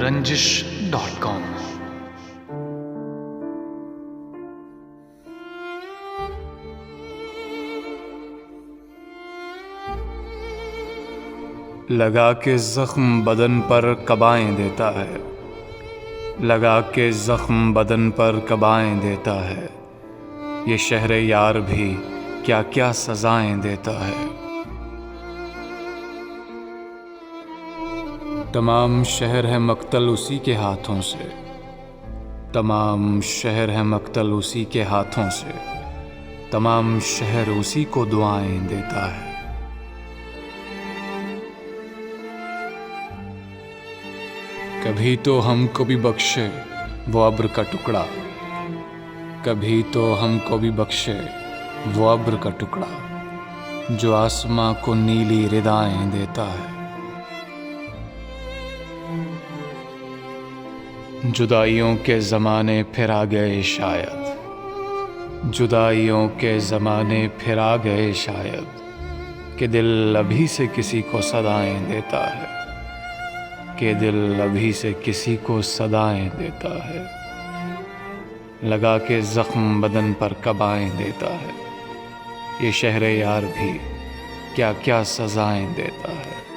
ranjish.com لگا کے زخم بدن پر کبائیں دیتا ہے، لگا کے زخم بدن پر کبائیں دیتا ہے، یہ شہر یار بھی کیا کیا سزائیں دیتا ہے۔ تمام شہر ہے مقتل اسی کے ہاتھوں سے، تمام شہر ہے مقتل اسی کے ہاتھوں سے، تمام شہر اسی کو دعائیں دیتا ہے۔ کبھی تو ہم کو بھی بخشے وہ ابر کا ٹکڑا، کبھی تو ہم کو بھی بخشے وہ ابر کا ٹکڑا، جو آسماں کو نیلی ردائیں دیتا ہے۔ جدائیوں کے زمانے پھر آ گئے شاید، جدائیوں کے زمانے پھر آ گئے شاید، کہ دل ابھی سے کسی کو صدائیں دیتا ہے، کہ دل ابھی سے کسی کو صدائیں دیتا ہے۔ لگا کے زخم بدن پر کبائیں دیتا ہے، یہ شہر یار بھی کیا کیا سزائیں دیتا ہے۔